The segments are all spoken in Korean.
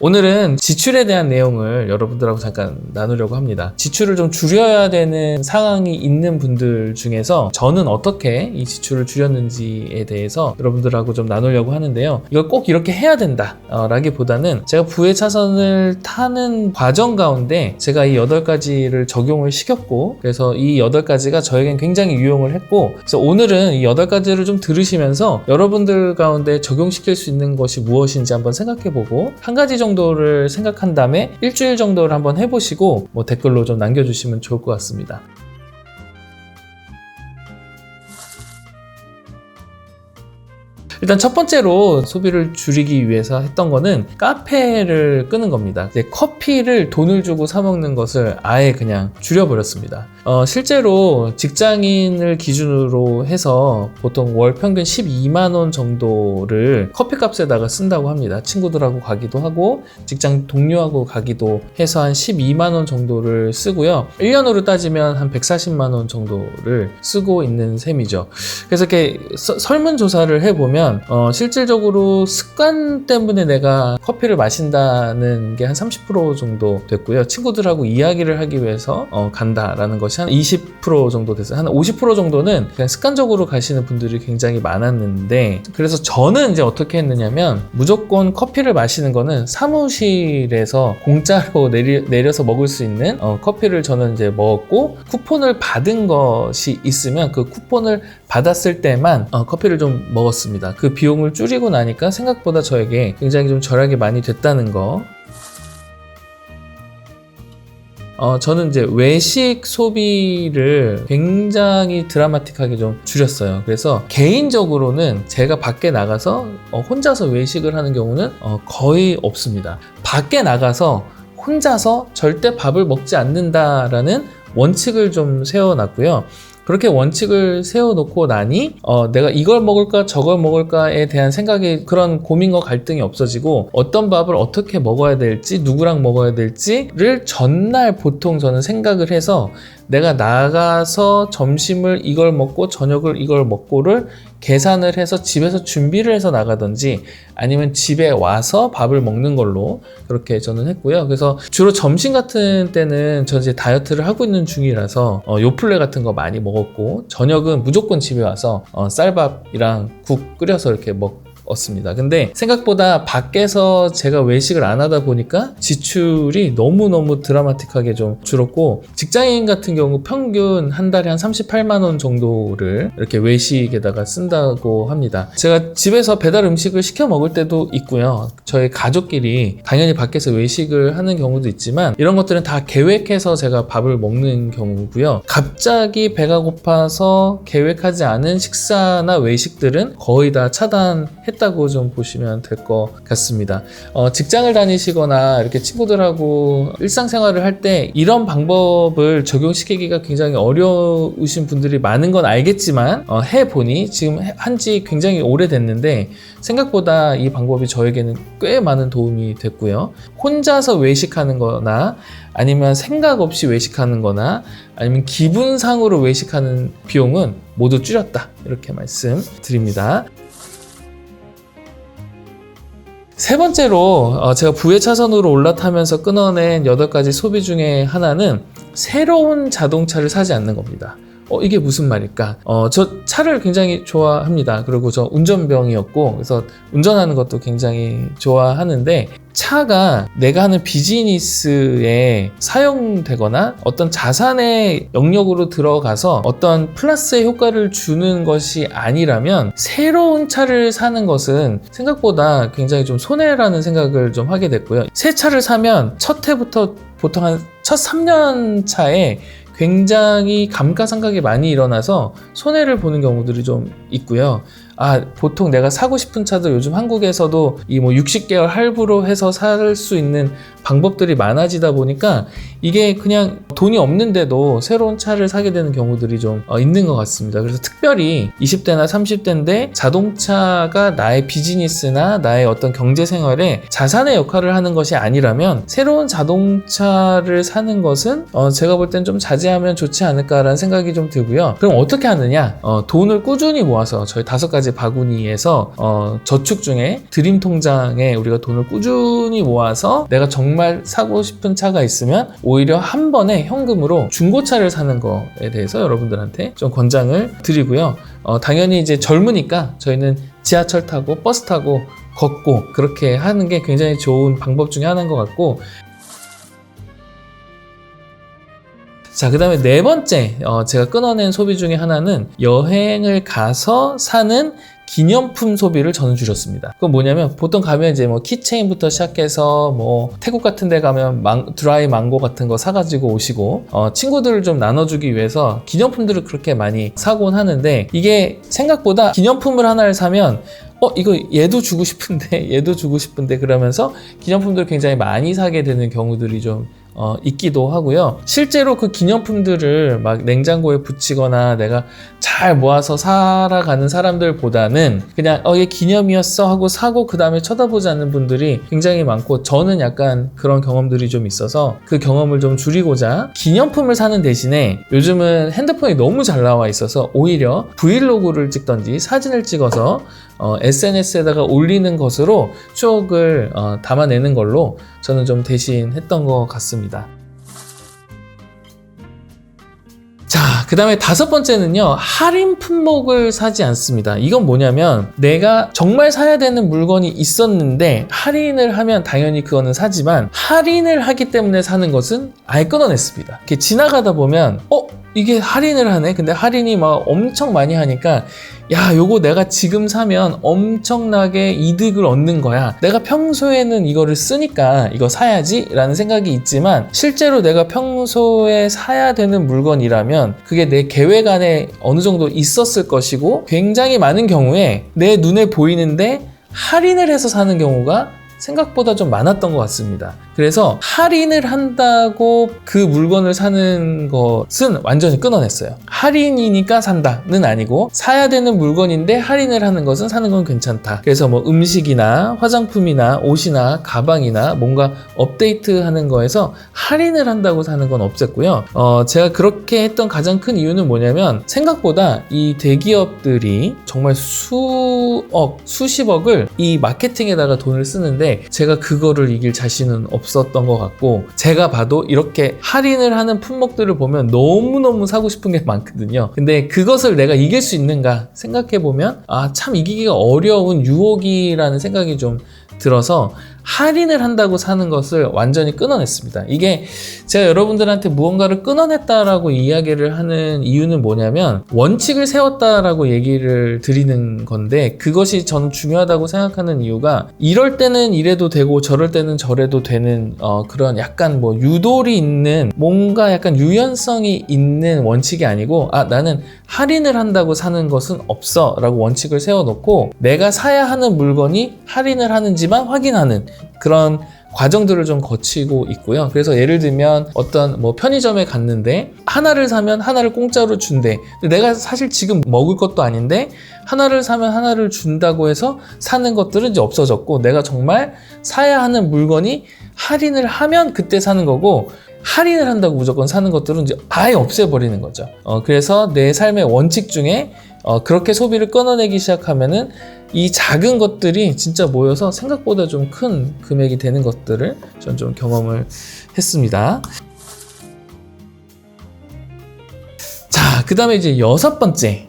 오늘은 지출에 대한 내용을 여러분들하고 잠깐 나누려고 합니다. 지출을 좀 줄여야 되는 상황이 있는 분들 중에서 저는 어떻게 이 지출을 줄였는지에 대해서 여러분들하고 좀 나누려고 하는데요. 이걸 꼭 이렇게 해야 된다 라기보다는 제가 부의 차선을 타는 과정 가운데 제가 이 8가지를 적용을 시켰고, 그래서 이 8가지가 저에겐 굉장히 유용을 했고, 그래서 오늘은 이 8가지를 좀 들으시면서 여러분들 가운데 적용시킬 수 있는 것이 무엇인지 한번 생각해보고, 한 가지 정도를 생각한 다음에 일주일 정도를 한번 해보시고 댓글로 좀 남겨주시면 좋을 것 같습니다. 일단 첫 번째로 소비를 줄이기 위해서 했던 거는 카페를 끄는 겁니다. 이제 커피를 돈을 주고 사 먹는 것을 아예 그냥 줄여버렸습니다. 실제로 직장인을 기준으로 해서 보통 월 평균 12만 원 정도를 커피값에다가 쓴다고 합니다. 친구들하고 가기도 하고 직장 동료하고 가기도 해서 한 12만 원 정도를 쓰고요. 1년으로 따지면 한 140만 원 정도를 쓰고 있는 셈이죠. 그래서 이렇게 설문조사를 해보면 실질적으로 습관 때문에 내가 커피를 마신다는 게 한 30% 정도 됐고요. 친구들하고 이야기를 하기 위해서 간다라는 것이 한 20% 정도 됐어요. 한 50% 정도는 그냥 습관적으로 가시는 분들이 굉장히 많았는데, 그래서 저는 이제 어떻게 했느냐면 무조건 커피를 마시는 거는 사무실에서 공짜로 내려서 먹을 수 있는 커피를 저는 이제 먹었고, 쿠폰을 받은 것이 있으면 그 쿠폰을 받았을 때만 커피를 좀 먹었습니다. 그 비용을 줄이고 나니까 생각보다 저에게 굉장히 좀 절약이 많이 됐다는 거. 저는 이제 외식 소비를 굉장히 드라마틱하게 좀 줄였어요. 그래서 개인적으로는 제가 밖에 나가서 혼자서 외식을 하는 경우는 거의 없습니다. 밖에 나가서 혼자서 절대 밥을 먹지 않는다라는 원칙을 좀 세워놨고요. 그렇게 원칙을 세워놓고 나니 내가 이걸 먹을까 저걸 먹을까에 대한 생각이, 그런 고민과 갈등이 없어지고, 어떤 밥을 어떻게 먹어야 될지 누구랑 먹어야 될지를 전날 보통 저는 생각을 해서 내가 나가서 점심을 이걸 먹고 저녁을 이걸 먹고를 계산을 해서 집에서 준비를 해서 나가든지 아니면 집에 와서 밥을 먹는 걸로 그렇게 저는 했고요. 그래서 주로 점심 같은 때는 저 이제 다이어트를 하고 있는 중이라서 요플레 같은 거 많이 먹었고, 저녁은 무조건 집에 와서 쌀밥이랑 국 끓여서 이렇게 먹었습니다. 근데 생각보다 밖에서 제가 외식을 안 하다 보니까 지출이 너무너무 드라마틱하게 좀 줄었고, 직장인 같은 경우 평균 한 달에 한 38만 원 정도를 이렇게 외식에다가 쓴다고 합니다. 제가 집에서 배달 음식을 시켜 먹을 때도 있고요. 저희 가족끼리 당연히 밖에서 외식을 하는 경우도 있지만, 이런 것들은 다 계획해서 제가 밥을 먹는 경우고요. 갑자기 배가 고파서 계획하지 않은 식사나 외식들은 거의 다 차단했다고 좀 보시면 될 것 같습니다. 직장을 다니시거나 이렇게 친구들하고 일상생활을 할 때 이런 방법을 적용시키기가 굉장히 어려우신 분들이 많은 건 알겠지만, 해보니 지금 한지 굉장히 오래됐는데 생각보다 이 방법이 저에게는 꽤 많은 도움이 됐고요. 혼자서 외식하는 거나 아니면 생각 없이 외식하는 거나 아니면 기분상으로 외식하는 비용은 모두 줄였다, 이렇게 말씀드립니다. 세 번째로 제가 부의 차선으로 올라타면서 끊어낸 8가지 소비 중에 하나는 새로운 자동차를 사지 않는 겁니다. 이게 무슨 말일까? 저 차를 굉장히 좋아합니다. 그리고 저 운전병이었고, 그래서 운전하는 것도 굉장히 좋아하는데, 차가 내가 하는 비즈니스에 사용되거나 어떤 자산의 영역으로 들어가서 어떤 플러스의 효과를 주는 것이 아니라면 새로운 차를 사는 것은 생각보다 굉장히 좀 손해라는 생각을 좀 하게 됐고요. 새 차를 사면 첫 해부터 보통 한 첫 3년 차에 굉장히 감가상각이 많이 일어나서 손해를 보는 경우들이 좀 있고요. 보통 내가 사고 싶은 차들 요즘 한국에서도 이 60개월 할부로 해서 살 수 있는 방법들이 많아지다 보니까 이게 그냥 돈이 없는데도 새로운 차를 사게 되는 경우들이 좀 있는 것 같습니다. 그래서 특별히 20대나 30대인데 자동차가 나의 비즈니스나 나의 어떤 경제생활에 자산의 역할을 하는 것이 아니라면 새로운 자동차를 사는 것은 제가 볼 땐 좀 자제하면 좋지 않을까라는 생각이 좀 들고요. 그럼 어떻게 하느냐? 돈을 꾸준히 모아서 저희 5가지 가지 바구니에서 저축 중에 드림 통장에 우리가 돈을 꾸준히 모아서 내가 정말 사고 싶은 차가 있으면 오히려 한 번에 현금으로 중고차를 사는 거에 대해서 여러분들한테 좀 권장을 드리고요. 당연히 이제 젊으니까 저희는 지하철 타고 버스 타고 걷고 그렇게 하는 게 굉장히 좋은 방법 중에 하나인 것 같고, 자, 그 다음에 네 번째 제가 끊어낸 소비 중에 하나는 여행을 가서 사는 기념품 소비를 저는 줄였습니다. 그건 뭐냐면 보통 가면 이제 뭐 키체인부터 시작해서 뭐 태국 같은 데 가면 드라이 망고 같은 거 사가지고 오시고 친구들을 좀 나눠주기 위해서 기념품들을 그렇게 많이 사곤 하는데, 이게 생각보다 기념품을 하나를 사면 이거 얘도 주고 싶은데 얘도 주고 싶은데 그러면서 기념품들을 굉장히 많이 사게 되는 경우들이 좀 있기도 하고요. 실제로 그 기념품들을 막 냉장고에 붙이거나 내가 잘 모아서 살아가는 사람들보다는 그냥 얘 기념이었어 하고 사고 그 다음에 쳐다보지 않는 분들이 굉장히 많고, 저는 약간 그런 경험들이 좀 있어서 그 경험을 좀 줄이고자 기념품을 사는 대신에 요즘은 핸드폰이 너무 잘 나와 있어서 오히려 브이로그를 찍던지 사진을 찍어서 SNS에다가 올리는 것으로 추억을 담아내는 걸로 저는 좀 대신했던 것 같습니다. 자, 그 다음에 다섯 번째는요, 할인 품목을 사지 않습니다. 이건 뭐냐면 내가 정말 사야 되는 물건이 있었는데 할인을 하면 당연히 그거는 사지만, 할인을 하기 때문에 사는 것은 아예 끊어냈습니다. 이렇게 지나가다 보면 이게 할인을 하네? 근데 할인이 막 엄청 많이 하니까 야, 요거 내가 지금 사면 엄청나게 이득을 얻는 거야. 내가 평소에는 이거를 쓰니까 이거 사야지 라는 생각이 있지만, 실제로 내가 평소에 사야 되는 물건이라면 그게 내 계획 안에 어느 정도 있었을 것이고, 굉장히 많은 경우에 내 눈에 보이는데 할인을 해서 사는 경우가 생각보다 좀 많았던 것 같습니다. 그래서 할인을 한다고 그 물건을 사는 것은 완전히 끊어냈어요. 할인이니까 산다는 아니고, 사야 되는 물건인데 할인을 하는 것은 사는 건 괜찮다. 그래서 뭐 음식이나 화장품이나 옷이나 가방이나 뭔가 업데이트하는 거에서 할인을 한다고 사는 건 없었고요. 제가 그렇게 했던 가장 큰 이유는 뭐냐면, 생각보다 이 대기업들이 정말 수억, 수십억을 이 마케팅에다가 돈을 쓰는데 제가 그거를 이길 자신은 없었던 것 같고, 제가 봐도 이렇게 할인을 하는 품목들을 보면 너무너무 사고 싶은 게 많거든요. 근데 그것을 내가 이길 수 있는가 생각해보면 참 이기기가 어려운 유혹이라는 생각이 좀 들어서 할인을 한다고 사는 것을 완전히 끊어냈습니다. 이게 제가 여러분들한테 무언가를 끊어냈다라고 이야기를 하는 이유는 뭐냐면, 원칙을 세웠다라고 얘기를 드리는 건데, 그것이 저는 중요하다고 생각하는 이유가, 이럴 때는 이래도 되고 저럴 때는 저래도 되는 그런 약간 뭐 유도리 있는, 뭔가 약간 유연성이 있는 원칙이 아니고, 나는 할인을 한다고 사는 것은 없어 라고 원칙을 세워놓고, 내가 사야 하는 물건이 할인을 하는지만 확인하는 그런 과정들을 좀 거치고 있고요. 그래서 예를 들면 어떤 뭐 편의점에 갔는데 하나를 사면 하나를 공짜로 준대. 근데 내가 사실 지금 먹을 것도 아닌데 하나를 사면 하나를 준다고 해서 사는 것들은 이제 없어졌고, 내가 정말 사야 하는 물건이 할인을 하면 그때 사는 거고, 할인을 한다고 무조건 사는 것들은 이제 아예 없애버리는 거죠. 그래서 내 삶의 원칙 중에 그렇게 소비를 끊어내기 시작하면은 이 작은 것들이 진짜 모여서 생각보다 좀 큰 금액이 되는 것들을 전 좀 경험을 했습니다. 자, 그 다음에 이제 여섯 번째,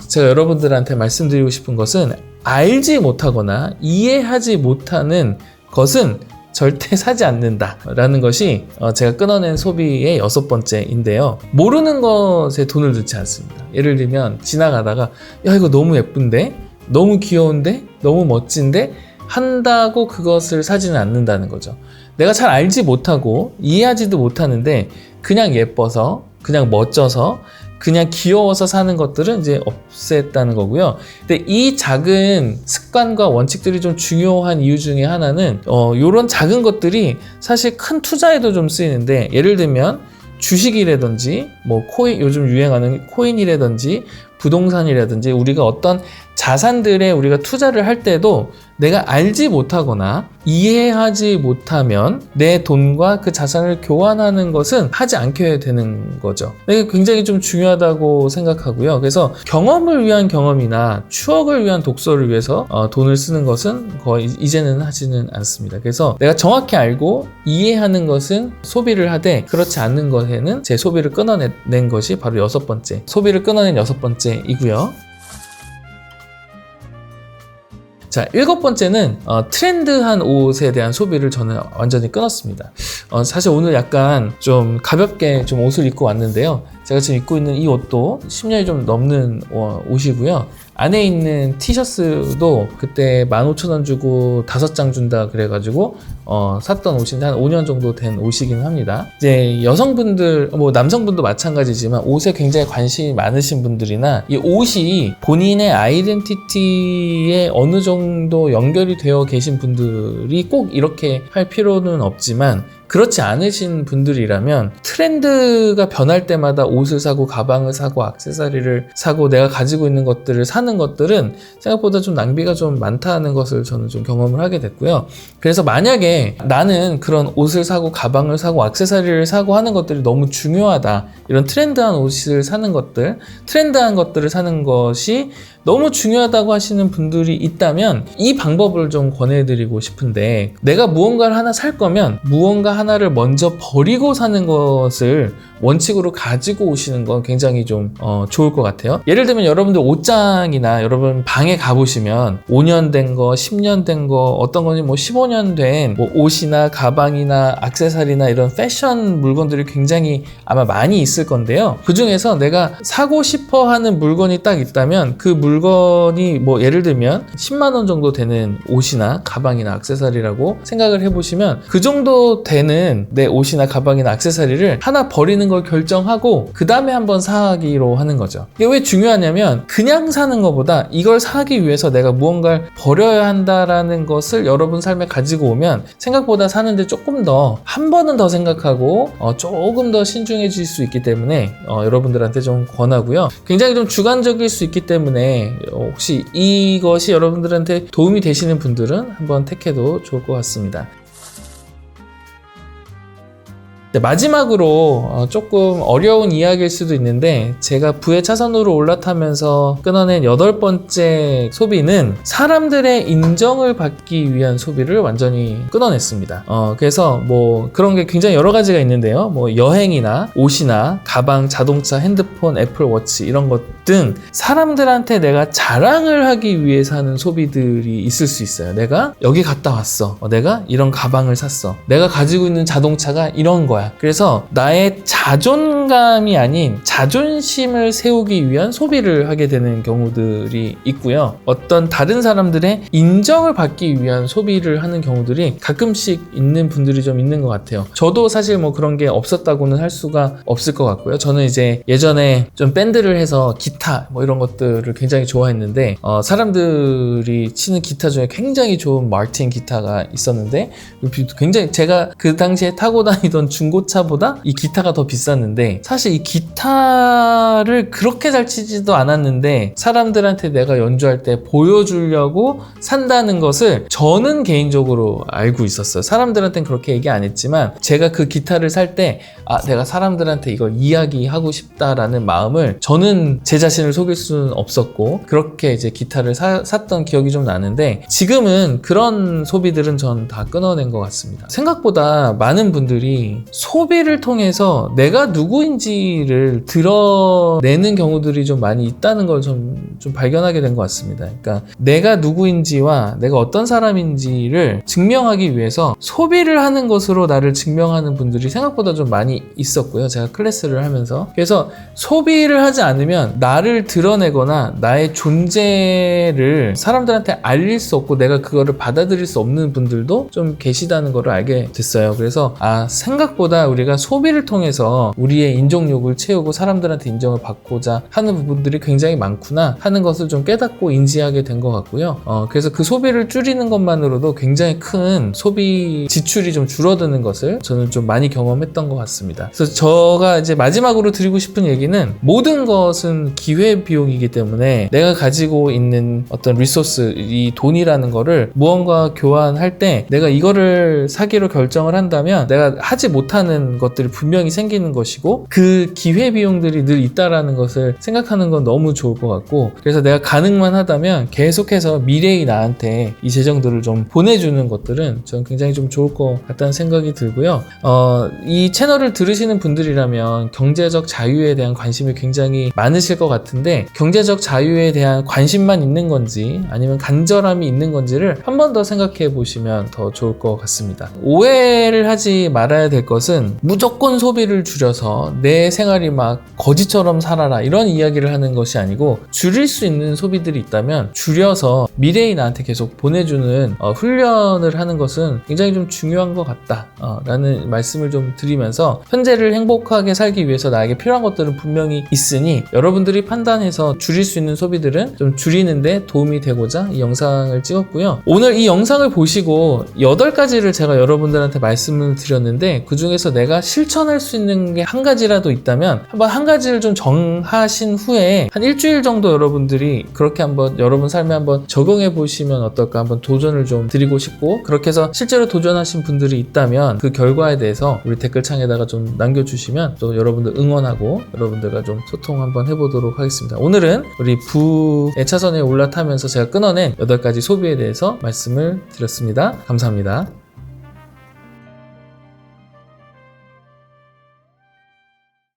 제가 여러분들한테 말씀드리고 싶은 것은, 알지 못하거나 이해하지 못하는 것은 절대 사지 않는다 라는 것이 제가 끊어낸 소비의 여섯 번째인데요. 모르는 것에 돈을 넣지 않습니다. 예를 들면 지나가다가 야, 이거 너무 예쁜데? 너무 귀여운데? 너무 멋진데? 한다고 그것을 사지는 않는다는 거죠. 내가 잘 알지 못하고 이해하지도 못하는데 그냥 예뻐서, 그냥 멋져서, 그냥 귀여워서 사는 것들은 이제 없앴다는 거고요. 근데 이 작은 습관과 원칙들이 좀 중요한 이유 중에 하나는 요런 작은 것들이 사실 큰 투자에도 좀 쓰이는데, 예를 들면 주식이라든지 뭐 코인, 요즘 유행하는 코인이라든지 부동산이라든지 우리가 어떤 자산들에 우리가 투자를 할 때도 내가 알지 못하거나 이해하지 못하면 내 돈과 그 자산을 교환하는 것은 하지 않게 되는 거죠. 이게 굉장히 좀 중요하다고 생각하고요. 그래서 경험을 위한 경험이나 추억을 위한 독서를 위해서 돈을 쓰는 것은 거의 이제는 하지는 않습니다. 그래서 내가 정확히 알고 이해하는 것은 소비를 하되 그렇지 않는 것에는 제 소비를 끊어낸 것이 바로 여섯 번째, 소비를 끊어낸 여섯 번째이고요. 자, 일곱 번째는 트렌드한 옷에 대한 소비를 저는 완전히 끊었습니다. 사실 오늘 약간 좀 가볍게 좀 옷을 입고 왔는데요. 제가 지금 입고 있는 이 옷도 10년이 좀 넘는 옷이고요. 안에 있는 티셔츠도 그때 15,000원 주고 5장 준다 그래가지고 샀던 옷인데 한 5년 정도 된 옷이긴 합니다. 이제 여성분들, 뭐 남성분도 마찬가지지만 옷에 굉장히 관심이 많으신 분들이나 이 옷이 본인의 아이덴티티에 어느 정도 연결이 되어 계신 분들이 꼭 이렇게 할 필요는 없지만 그렇지 않으신 분들이라면 트렌드가 변할 때마다 옷을 사고 가방을 사고 액세서리를 사고 내가 가지고 있는 것들을 사는 것들은 생각보다 좀 낭비가 좀 많다는 것을 저는 좀 경험을 하게 됐고요. 그래서 만약에 나는 그런 옷을 사고 가방을 사고 액세서리를 사고 하는 것들이 너무 중요하다, 이런 트렌드한 옷을 사는 것들, 트렌드한 것들을 사는 것이 너무 중요하다고 하시는 분들이 있다면 이 방법을 좀 권해드리고 싶은데, 내가 무언가를 하나 살 거면 무언가 하나를 먼저 버리고 사는 것을 원칙으로 가지고 오시는 건 굉장히 좀 좋을 것 같아요. 예를 들면 여러분들 옷장이나 여러분 방에 가보시면 5년 된 거, 10년 된 거, 어떤 거니 뭐 15년 된 뭐 옷이나 가방이나 액세서리나 이런 패션 물건들이 굉장히 아마 많이 있을 건데요. 그 중에서 내가 사고 싶어 하는 물건이 딱 있다면 그 물건이 뭐 예를 들면 10만 원 정도 되는 옷이나 가방이나 액세서리라고 생각을 해보시면 그 정도 되는 내 옷이나 가방이나 액세서리를 하나 버리는 걸 결정하고 그 다음에 한번 사기로 하는 거죠. 이게 왜 중요하냐면 그냥 사는 것보다 이걸 사기 위해서 내가 무언가를 버려야 한다라는 것을 여러분 삶에 가지고 오면 생각보다 사는데 조금 더 한 번은 더 생각하고 조금 더 신중해질 수 있기 때문에 여러분들한테 좀 권하고요. 굉장히 좀 주관적일 수 있기 때문에 혹시 이것이 여러분들한테 도움이 되시는 분들은 한번 택해도 좋을 것 같습니다. 마지막으로 조금 어려운 이야기일 수도 있는데 제가 부의 차선으로 올라타면서 끊어낸 여덟 번째 소비는 사람들의 인정을 받기 위한 소비를 완전히 끊어냈습니다. 그래서 뭐 그런 게 굉장히 여러 가지가 있는데요. 뭐 여행이나 옷이나 가방, 자동차, 핸드폰, 애플워치 이런 것 등 사람들한테 내가 자랑을 하기 위해서 하는 소비들이 있을 수 있어요. 내가 여기 갔다 왔어. 내가 이런 가방을 샀어. 내가 가지고 있는 자동차가 이런 거야. 그래서 나의 자존감이 아닌 자존심을 세우기 위한 소비를 하게 되는 경우들이 있고요. 어떤 다른 사람들의 인정을 받기 위한 소비를 하는 경우들이 가끔씩 있는 분들이 좀 있는 것 같아요. 저도 사실 뭐 그런 게 없었다고는 할 수가 없을 것 같고요. 저는 이제 예전에 좀 밴드를 해서 기타 뭐 이런 것들을 굉장히 좋아했는데 사람들이 치는 기타 중에 굉장히 좋은 마틴 기타가 있었는데 굉장히 제가 그 당시에 타고 다니던 중고차보다 이 기타가 더 비쌌는데 사실 이 기타를 그렇게 잘 치지도 않았는데 사람들한테 내가 연주할 때 보여주려고 산다는 것을 저는 개인적으로 알고 있었어요. 사람들한테는 그렇게 얘기 안 했지만 제가 그 기타를 살 때 내가 사람들한테 이걸 이야기하고 싶다라는 마음을, 저는 제 자신을 속일 수는 없었고 그렇게 이제 기타를 샀던 기억이 좀 나는데 지금은 그런 소비들은 전 다 끊어낸 것 같습니다. 생각보다 많은 분들이 소비를 통해서 내가 누구인지를 드러내는 경우들이 좀 많이 있다는 걸 좀 발견하게 된 것 같습니다. 그러니까 내가 누구인지와 내가 어떤 사람인지를 증명하기 위해서 소비를 하는 것으로 나를 증명하는 분들이 생각보다 좀 많이 있었고요. 제가 클래스를 하면서. 그래서 소비를 하지 않으면 나를 드러내거나 나의 존재를 사람들한테 알릴 수 없고 내가 그거를 받아들일 수 없는 분들도 좀 계시다는 걸 알게 됐어요. 그래서 생각보다 무엇보다 우리가 소비를 통해서 우리의 인정욕을 채우고 사람들한테 인정을 받고자 하는 부분들이 굉장히 많구나 하는 것을 좀 깨닫고 인지하게 된 것 같고요. 그래서 그 소비를 줄이는 것만으로도 굉장히 큰 소비 지출이 좀 줄어드는 것을 저는 좀 많이 경험했던 것 같습니다. 그래서 제가 이제 마지막으로 드리고 싶은 얘기는 모든 것은 기회비용이기 때문에 내가 가지고 있는 어떤 리소스, 이 돈이라는 거를 무언가 교환할 때 내가 이거를 사기로 결정을 한다면 내가 하지 못하는 것들이 분명히 생기는 것이고 그 기회비용들이 늘 있다라는 것을 생각하는 건 너무 좋을 것 같고, 그래서 내가 가능만 하다면 계속해서 미래의 나한테 이 재정들을 좀 보내주는 것들은 저는 굉장히 좀 좋을 것 같다는 생각이 들고요. 이 채널을 들으시는 분들이라면 경제적 자유에 대한 관심이 굉장히 많으실 것 같은데 경제적 자유에 대한 관심만 있는 건지 아니면 간절함이 있는 건지를 한 번 더 생각해 보시면 더 좋을 것 같습니다. 오해를 하지 말아야 될 것은 무조건 소비를 줄여서 내 생활이 막 거지처럼 살아라 이런 이야기를 하는 것이 아니고, 줄일 수 있는 소비들이 있다면 줄여서 미래의 나한테 계속 보내주는 훈련을 하는 것은 굉장히 좀 중요한 것 같다 라는 말씀을 좀 드리면서, 현재를 행복하게 살기 위해서 나에게 필요한 것들은 분명히 있으니 여러분들이 판단해서 줄일 수 있는 소비들은 좀 줄이는데 도움이 되고자 이 영상을 찍었고요. 오늘 이 영상을 보시고 8가지를 제가 여러분들한테 말씀을 드렸는데 그 중에서 내가 실천할 수 있는 게 한 가지라도 있다면 한번 한 가지를 좀 정하신 후에 한 일주일 정도 여러분들이 그렇게 한번 여러분 삶에 한번 적용해 보시면 어떨까 한번 도전을 좀 드리고 싶고, 그렇게 해서 실제로 도전하신 분들이 있다면 그 결과에 대해서 우리 댓글창에다가 좀 남겨주시면 또 여러분들 응원하고 여러분들과 좀 소통 한번 해보도록 하겠습니다. 오늘은 우리 부의 차선에 올라타면서 제가 끊어낸 8가지 소비에 대해서 말씀을 드렸습니다. 감사합니다.